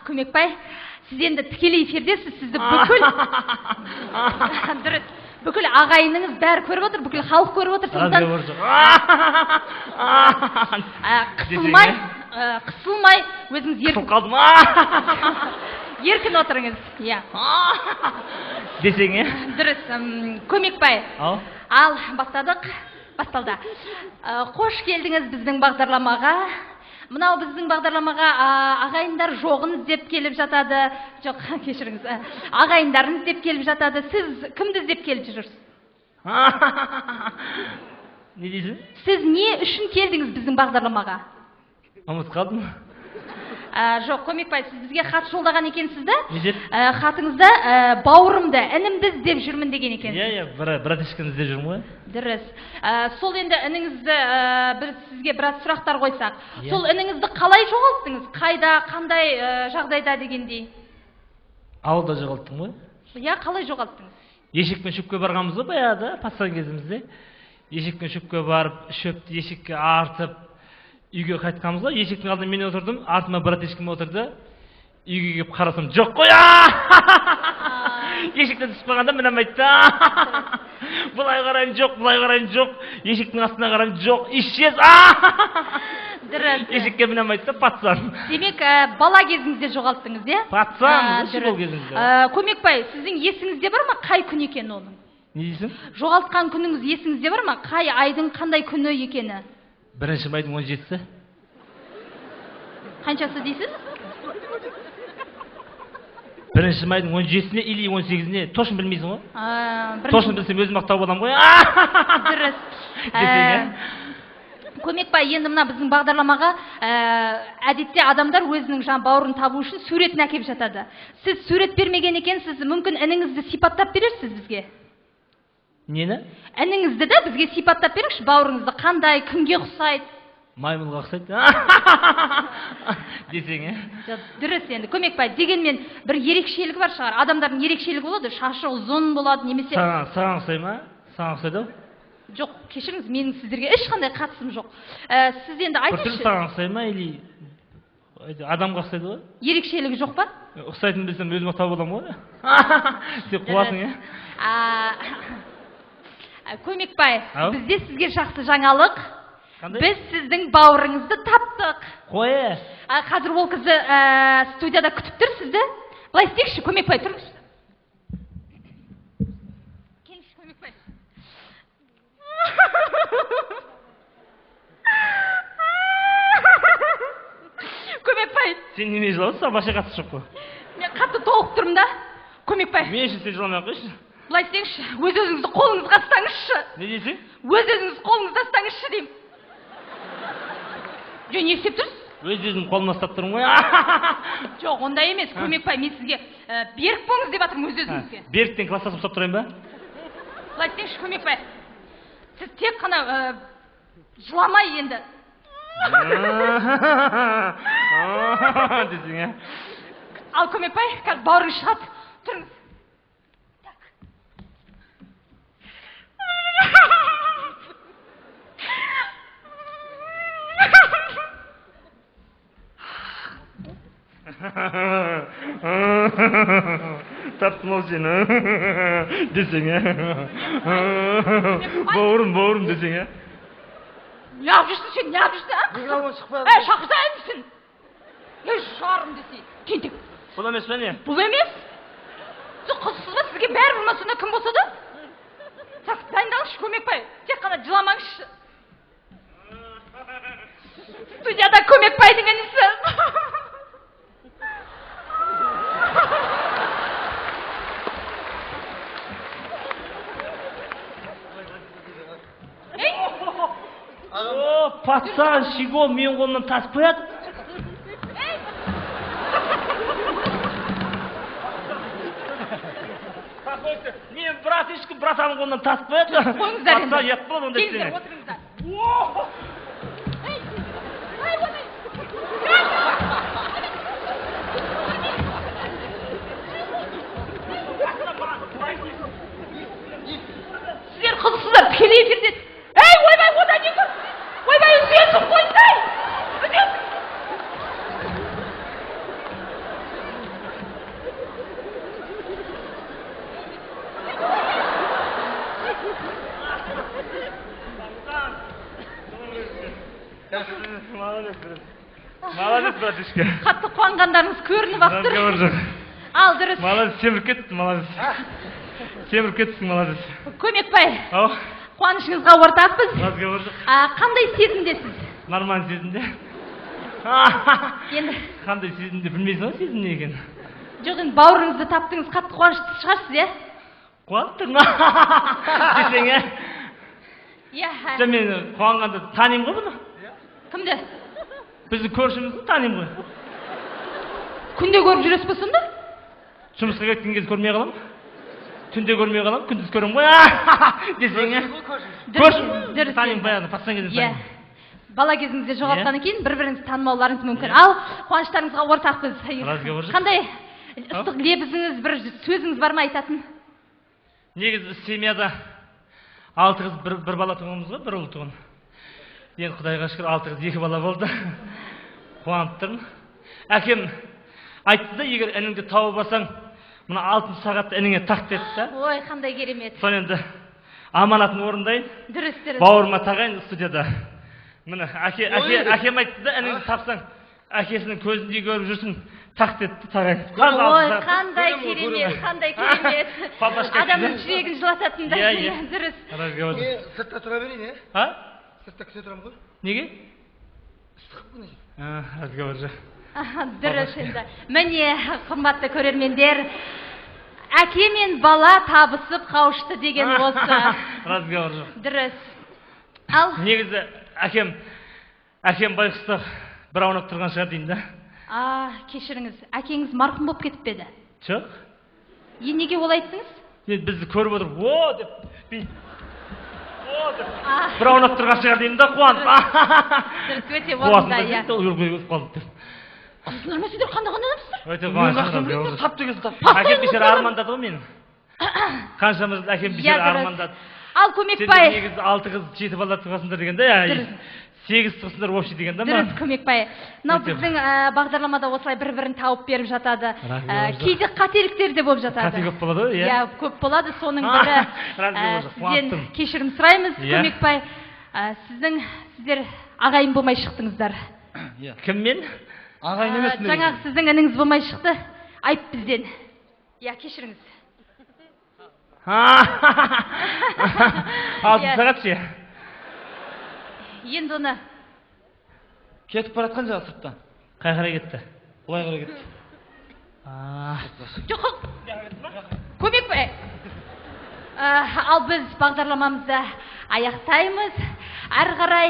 Көмекбай, сіз енді тікелей эфирдесіз, сізді бүкіл дұрыс, бүкіл ағайыныңыз бәрі көріп отыр, бүкіл халық көріп отыр. Қысылмай, өзіңіз еркін қалдым. Еркін отырыңыз. Десең, дұрыс. Көмекбай, ал басталды. Қош келдіңіз біздің бағдарламаға. Мынау біздің бағдарламаға ағайындар жоғын іздеп келіп жатады. Жоқ, кешіріңіз. Ағайындарын іздеп келіп жатады. Сіз кімді іздеп келіп жүрсіз? Не дейсің? Сіз не үшін келдіңіз біздің бағдарламаға? Ұмытып қалдым. Жоқ, Көмекбай, сіз бізге хат жолдаған екенсіз да? Не деп? Хатыңызда бауырымды, інімді іздеп жүрмін деген екенсіз. Иә, братишканы іздеп жүрмін ғой. Дұрыс. Сол енді ініңізді сізге біраз сұрақтар қойсақ. Сол ініңізді қалай жоғалттыңыз? Қайда, қандай жағдайда дегендей? Ауылда жоғалттым ғой. Иә, қалай жоғалттыңыз? Ешекпен шөпке барғанбыз ғой баяғыда, пацан кезімізде. Ешекпен шөпке барып, шөпті ешекке артып, үйге қайтқанбыз ғой. Ешектің алдында мен отырдым, артыма братишкам отырды. Үйге келіп қарасам, жоқ қой! Ешектен түсіп қалғанда мен айтты. Бұлай қарайын жоқ. Ешектің астына қарайын жоқ. Исчез. Ешекке мен айтты, пацан. Демек, бала кезіңізде жоғалттыңыз, е? Пацан, бұл кезіңізде. Көмекбай, сіздің есіңізде бар ма, қай күн екені оның? Не дейсің? Жоғалтқан күніңіз есіңізде бар ма? Қай айдың қандай күні екені? 1 майдың 17-сі. Қаншасы дейсіз? 1 майдың 17-сіне или 18-сіне. Тошын білмейсің ғой? Тошын білсем өзім ақтау болам ғой. Дұрыс. Көмекбай, енді мына біздің бағдарламаға әдетте адамдар өзінің бауырын табу үшін суретін әкеп жатады. Сіз сурет бермеген екенсіз, мүмкін ініңізді сипаттап берерсіз бізге? Нені? Ініңізді да бізге сипаттап беріңізші, бауырыңызды қандай, кімге ұқсайды? Маймылға ұқсайды. Десең, е? Дұрыс енді, Көмекбай, дегенмен бір ерекшелігі бар шығар. Адамдардың ерекшелігі болады, шашы ұзын болады, немесе... Саған ұқсай ма? Саған ұқсайды ау? Жоқ, кешіріңіз, менің сіздерге ешқандай қатысым жоқ. Сіз енді айтыңызшы. Бір саған ұқсай ма, или адамға ұқсайды ғой? Ерекшелігі жоқ па? Ұқсайтын білсем өзім ақтау болам ғой? Сен қуасың, е? Көмекбай, бізде сізге жақсы жаңалық. Біз сіздің бауырыңызды таптық. Қойы? Қазір ол қызы студияда күтіп тұр сізді. Былай істейікші, Көмекбай, тұрыңызшы. Келіңізші, Көмекбай. Көмекбай. Сен неме жылауыз, саған баша қатысы жоқ қой. Мен қатты толық тұрмын да. Көмекбай. Мен үшін сен жыламай қойшы. Былай істеңізші, өз-өзіңізді қолыңызға ұстаңызшы. Не дейсің? Өз-өзіңізді қолыңызға ұстаңызшы деймін. Жоқ, не істеп тұрсыз? Өз-өзім қолыма ұстап тұрмын ғой. Жоқ, ондай емес, Көмекбай, мен сізге берік болыңыз деп жатырмын өз-өзіңізге. Беріктен кластасып ұстап тұрайын ба? Былай істеңізші, Көмекбай. Сіз тек қана жыламай енді. Десең, е? Ал, Көмекбай, қазір бауырыңыз шығады. Тұрыңыз. Таптым ол сені десең, е? Бауырым десең, е? Неғып жүрсің сен, неғып жүрсің, а? Қиналуын шықпады. Шақырсайын дейсің. Шығарым десей. Тентек. Бұл емес пе не? Бұл емес. Сіз қызсыз ба, сізге бәрі болмаса сонда кім болса да? Дайындалыңызшы, Көмекбай. Тек қана жыламаңызшы. Студияда Көмекбайдың інісі. Пацан, Шиго, мен қолымнан тасып қояды. Мен братаның қолынан тасып қояды. Қойыңыздар енді. Пацан, ет болады онда істеме. Келіңіздер, отырыңыздар. Сіздер қызықсыздар, тікелей эфирде. Ойбай, одан не тұр? Ойбай, үзесің, қойсай! Үзесің! Молодец, братишка. Қатты қуанғандарыңыз көрініп ақ тұр. Ал, дұрыс. Молодец, семіріп кеттің, молодец. Семіріп кеттің, молодец. Көмекбай, Ау. қуанышыңызға ортақпыз. Разговордық. Қандай сезімдесіз? Нормально сезімде. Енді Қандай сезімде білмейсің ғой сезім не екен. жоқ, енді бауырыңызды таптыңыз, қатты қуанышты шығарсыз, иә? Қуанттың десең, иә? Иә. Мен қуанғанда танимын ғой бұны. Кімді? Біздің көршімізді танимын ғой. Күнде көріп жүресіз бе сонда? Жұмысқа кеткен кезде көрмей қалам. Түнде көрмей қалам, күндіз көремін ғой. Десең, иә? Көршім танимын баяғыда, пацан кезінде танимын. Бала кезіңізде жоғалтқаннан кейін бір-біріңізді танымауларыңыз мүмкін. Ал, қуаныштарыңызға ортақпыз. Қандай ыстық лебізіңіз, бір сөзіңіз бар ма айтатын? Негізі семьяда 6 қыз бір бала туғанымыз ғой, бір ұл туған. Енді Құдайға шүкір 6 қыз 2 бала болды. Қуанып тұрмын. Әкем айтты да, егер ініңді тауып алсаң, мына алтын сағатты ініңе тақ деді да. Ой, қандай керемет. Соны енді аманатын орындайын. Дұрыс. Бауырыма тағайын студияда. Міне әкем айтты да, ініңді тапсаң, әкесінің көзіндей көріп жүрсің, тақ деді тағайын. Ой, қандай керемет, қандай керемет. Адамның жүрегін жылататын да. Дұрыс. Сыртта тұра берейін, е? А? Сыртта күте тұрам ғой. Неге? Ыстық күні. Разговор же. Дұрыс енді. Міне, қымбатты көрермендер, әке мен бала табысып қауышты деген осы. Разговор же. Дұрыс. Ал? Негізі әкем байқұста бір аунап тұрған шығар деймін да. Кешіріңіз, әкеңіз марқұм болып кетіп пе еді? Жоқ. Неге олай айттыңыз? Бізді көріп отырып, о деп, бір аунап тұрған шығар деймін да, қуанып. Дұрыс, өте орында, иә. Қыздылар ма сіздер қандай адамсыздар? Өте қуанышты. Тап дегенсің тап. Әкем бешер армандады ғой мені. Қаншамыз әкем бешер армандады. Ал Көмекбай. Сендер негізі 6 қыз 7 бала туғасыңдар деген да, 8 тұғысыңдар общий деген да ма? Дұрыс, Көмекбай. Мынау біздің бағдарламада осылай бір-бірін тауып беріп жатады. Кейде қателіктер де болып жатады. Қате көп болады ғой, иә? Иә, көп болады. Соның бірі сізден кешірім сұраймыз, Көмекбай. Сіздер ағайын болмай шықтыңыздар. Кіммен? Ағайын емес. Жаңағы сіздің ініңіз болмай шықты. Айып бізден. Иә, кешіріңіз. Алтын сағат ше? Енді оны Кетіп баратқан жағы сыртта. Қай қарай кетті? Бұлай қарай кетті. Жоқ, Көмекбай. Ал біз бағдарламамызды аяқтаймыз. Әрі қарай